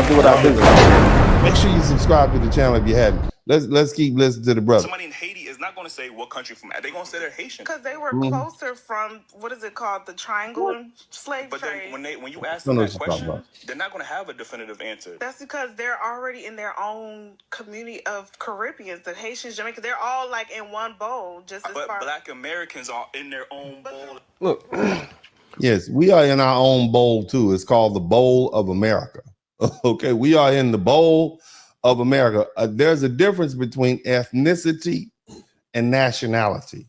do what I do. Make sure you subscribe to the channel if you hadn't. Let's keep listening to the brother. Somebody in Haiti is not going to say what country from. They're going to say they're Haitian because they were closer from what is it called, the triangle slave But trade. then when you ask them that question, they're not going to have a definitive answer. That's because they're already in their own community of Caribbeans, the Haitians, Jamaicans. They're all like in one bowl. But Black Americans are in their own bowl. Look, yes, we are in our own bowl too. It's called the Bowl of America. Okay, we are in the Bowl of America. There's a difference between ethnicity and nationality.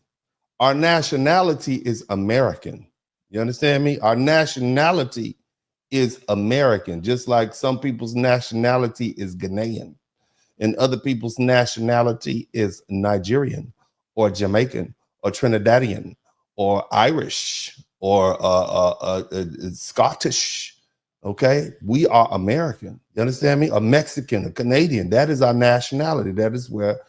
Our nationality is American. You understand me? Our nationality is American, just like some people's nationality is Ghanaian and other people's nationality is Nigerian or Jamaican or Trinidadian or Irish or Scottish. Okay, we are American. You understand me? A Mexican, a Canadian. That is our nationality. That is where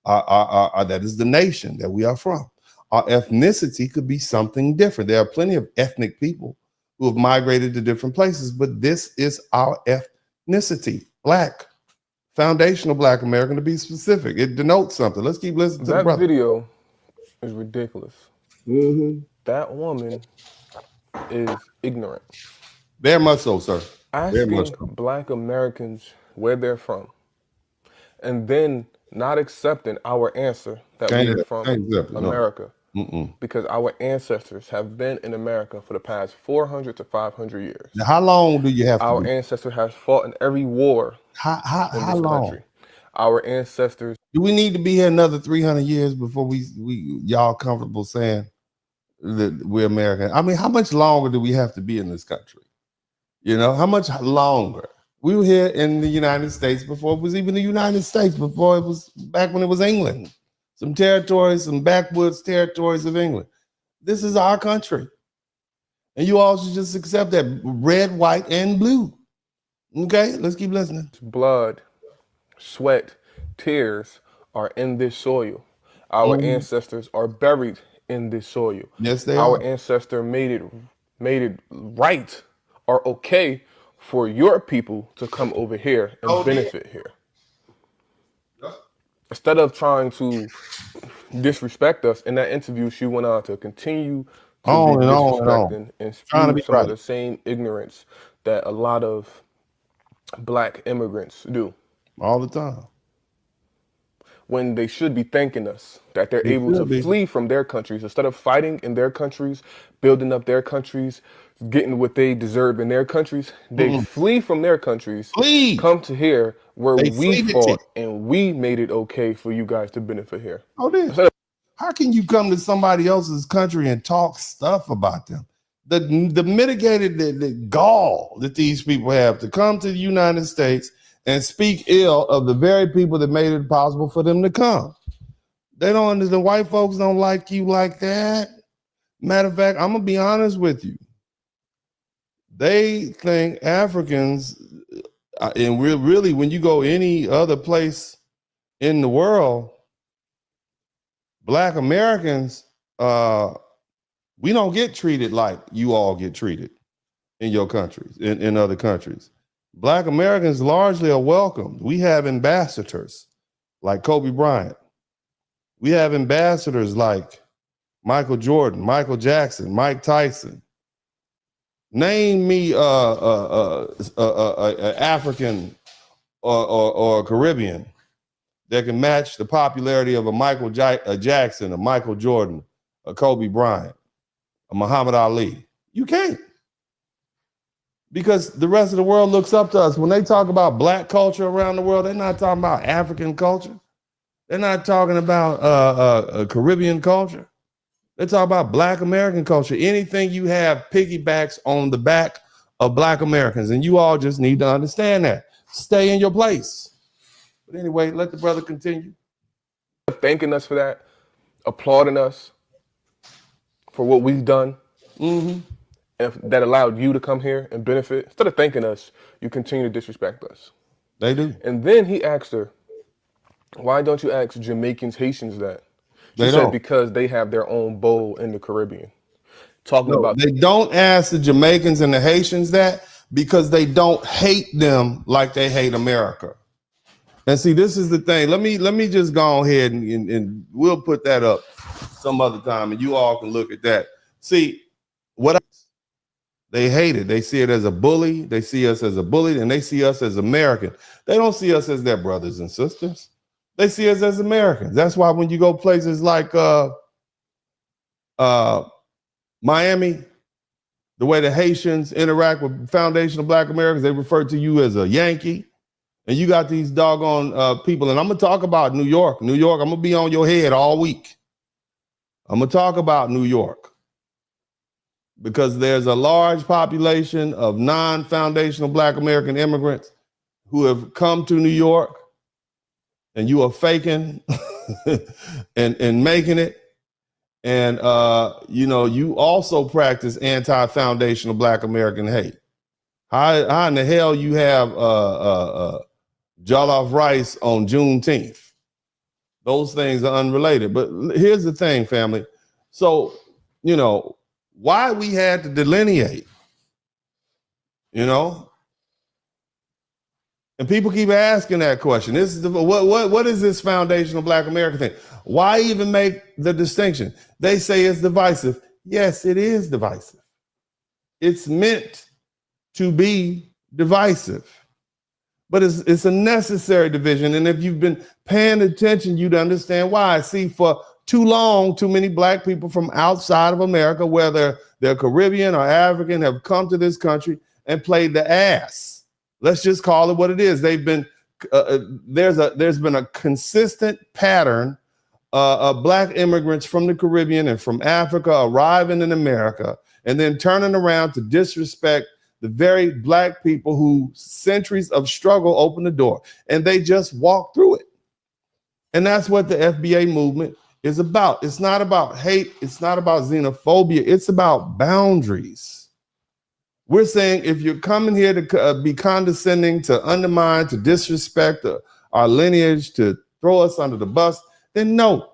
that is the nation that we are from. Our ethnicity could be something different. There are plenty of ethnic people who have migrated to different places, but this is our ethnicity. Black, foundational Black American, to be specific. It denotes something. Let's keep listening to the brother. That video is ridiculous. That woman is ignorant. Very much so, sir. Asking Black Americans where they're from, and then not accepting our answer that we're from America. Because our ancestors have been in America for the past 400 to 500 years. Now, how long do you have to Our ancestors have fought in every war how in this long? country. Our ancestors. Do we need to be here another 300 years before we y'all comfortable saying that we're American? I mean, how much longer do we have to be in this country? You know, how much longer? We were here in the United States before it was even the United States, before it was back when it was England. Some territories, some backwoods territories of England. This is our country. And you all should just accept that, red, white, and blue. Okay, let's keep listening. Blood, sweat, tears are in this soil. Our ancestors are buried in this soil. Yes, they Our are. ancestor made it right or okay for your people to come over here and benefit here. Instead of trying to disrespect us, in that interview, she went on to continue to be disrespecting and spew some of the same ignorance that a lot of Black immigrants do. All the time. When they should be thanking us that they're able to flee from their countries instead of fighting in their countries, building up their countries, getting what they deserve in their countries. They flee from their countries, come to here where we fought and we made it okay for you guys to benefit here. How can you come to somebody else's country and talk stuff about them? The mitigated the gall that these people have to come to the United States and speak ill of the very people that made it possible for them to come. They don't understand. White folks don't like you like that. Matter of fact, I'm gonna be honest with you. They think Africans, and we're really, when you go any other place in the world, Black Americans, we don't get treated like you all get treated in your countries, in other countries. Black Americans largely are welcomed. We have ambassadors like Kobe Bryant. We have ambassadors like Michael Jordan, Michael Jackson, Mike Tyson. Name me African or Caribbean that can match the popularity of a Michael Jackson, a Michael Jordan, a Kobe Bryant, a Muhammad Ali. You can't. Because the rest of the world looks up to us. When they talk about Black culture around the world, they're not talking about African culture. They're not talking about Caribbean culture. They're talking about Black American culture. Anything you have piggybacks on the back of Black Americans, and you all just need to understand that. Stay in your place. But anyway, let the brother continue. Thanking us for that, applauding us for what we've done. And that allowed you to come here and benefit. Instead of thanking us, you continue to disrespect us. They do. And then he asked her, why don't you ask Jamaicans, Haitians that? She said because they have their own bowl in the Caribbean. They don't ask the Jamaicans and the Haitians that because they don't hate them like they hate America. And see, this is the thing. Let me just go ahead and we'll put that up some other time, and you all can look at that. See, what they hate it. They see it as a bully. They see us as a bully, and they see us as American. They don't see us as their brothers and sisters. They see us as Americans. That's why when you go places like Miami, the way the Haitians interact with Foundation of Black Americans, they refer to you as a Yankee. And you got these doggone people. And I'm going to talk about New York. New York, I'm going to be on your head all week. I'm going to talk about New York because there's a large population of non-foundational Black American immigrants who have come to New York, and you are faking and making it. And, you also practice anti-foundational Black American hate. How in the hell you have jollof rice on Juneteenth? Those things are unrelated. But here's the thing, family. So, why we had to delineate, and people keep asking that question. This is what is this foundational Black American thing? Why even make the distinction? They say it's divisive. Yes, it is divisive. It's meant to be divisive, but it's a necessary division. And if you've been paying attention, you'd understand why. See, for too long, too many Black people from outside of America, whether they're Caribbean or African, have come to this country and played the ass. Let's just call it what it is. They've been there's been a consistent pattern of Black immigrants from the Caribbean and from Africa arriving in America and then turning around to disrespect the very Black people who centuries of struggle opened the door, and they just walk through it. And that's what the FBA movement is about. It's not about hate. It's not about xenophobia. It's about boundaries. We're saying if you're coming here to be condescending, to undermine, to disrespect our lineage, to throw us under the bus, then no,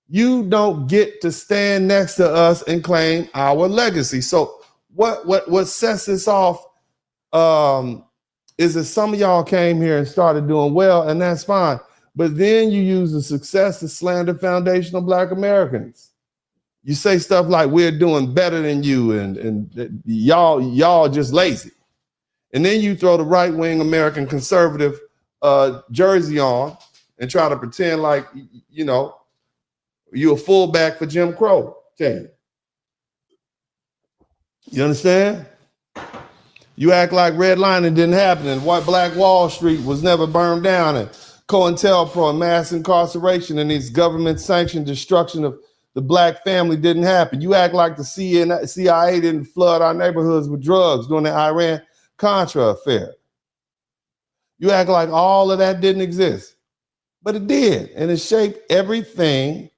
you don't get to stand next to us and claim our legacy. So what sets this off is that some of y'all came here and started doing well, and that's fine. But then you use the success to slander foundational Black Americans. You say stuff like we're doing better than you, and y'all just lazy. And then you throw the right-wing American conservative jersey on and try to pretend like, you're a fullback for Jim Crow. You understand? You act like redlining didn't happen and Black Wall Street was never burned down and COINTELPRO and mass incarceration and these government-sanctioned destruction of the Black family didn't happen. You act like the CIA didn't flood our neighborhoods with drugs during the Iran-Contra affair. You act like all of that didn't exist. But it did, and it shaped everything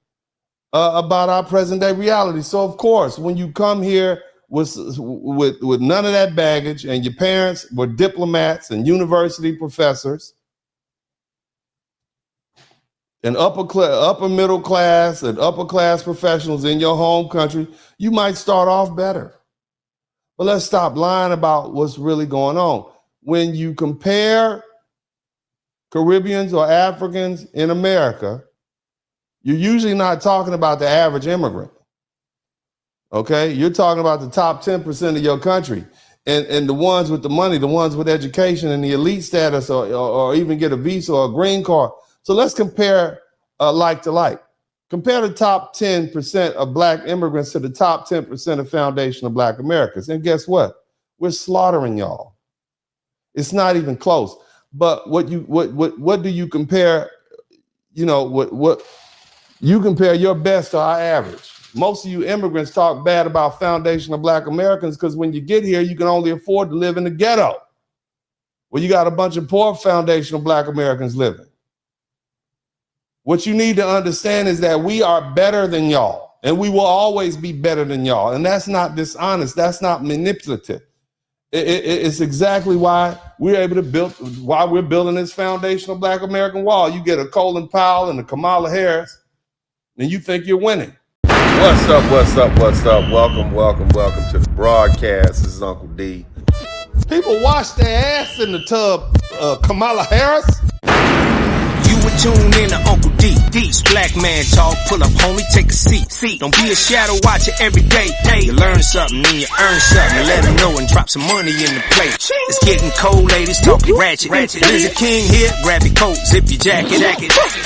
about our present-day reality. So, of course, when you come here with none of that baggage and your parents were diplomats and university professors and upper middle class and upper class professionals in your home country, you might start off better. But let's stop lying about what's really going on. When you compare Caribbeans or Africans in America, you're usually not talking about the average immigrant. Okay, you're talking about the top 10% of your country and the ones with the money, the ones with education and the elite status or even get a visa or a green card. So let's compare like to like. Compare the top 10% of Black immigrants to the top 10% of foundational Black Americans. And guess what? We're slaughtering y'all. It's not even close. But what do you compare? What you compare your best to our average. Most of you immigrants talk bad about foundational Black Americans because when you get here, you can only afford to live in the ghetto, where you got a bunch of poor foundational Black Americans living. What you need to understand is that we are better than y'all, and we will always be better than y'all. And that's not dishonest. That's not manipulative. It's exactly why we're able to why we're building this foundational Black American wall. You get a Colin Powell and a Kamala Harris, and you think you're winning. What's up? Welcome to the broadcast. This is Uncle D. People wash their ass in the tub. Kamala Harris. You would tune in to Uncle D. D's black man talk. Pull up, homie, take a seat. Don't be a shadow watcher every day. You learn something and you earn something. Let them know and drop some money in the plate. It's getting cold, ladies, talking ratchet. There's a king here, grab your coat, zip your jacket.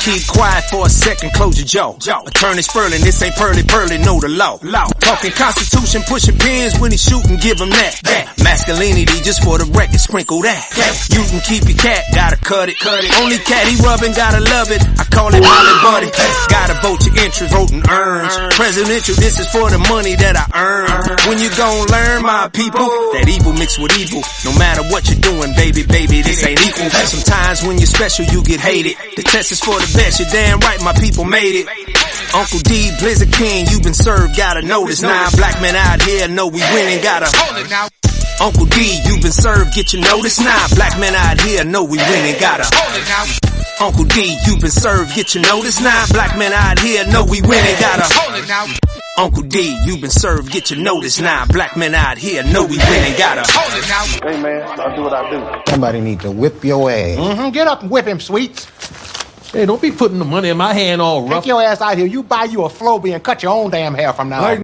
Keep quiet for a second, close your jaw. Attorney Spurling, this ain't pearly, know the law. Talking Constitution, pushing pins when he shooting, give him that. Masculinity, just for the record, sprinkle that. You can keep your cat, gotta cut it. Only cat he rubbing, gotta love it. I call it Molly Buddy. Gotta vote your interest, voting earns. Presidential, this is for the money that I earn. When you gon' learn, my people, that evil mixed with evil. No matter what you're doing, baby, this ain't equal. Sometimes when you're special, you get hated. The test is for the best, you're damn right, my people made it. Uncle D, Blizzard King, you been served, gotta know this. Now black men out here know we winning, gotta hold it now. Uncle D, you been served, get your notice now. Black men out here know we winning, gotta hold it now. Uncle D, you been served, get your notice now. Black men out here know we winning, gotta hold it now. Uncle D, you been served, get your notice now. Black men out here know we winning, gotta hold it now. Hey man, I'll do what I do. Somebody need to whip your ass. Get up and whip him, Sweets. Hey, don't be putting the money in my hand all rough. Take your ass out here. You buy you a Floby and cut your own damn hair from now on.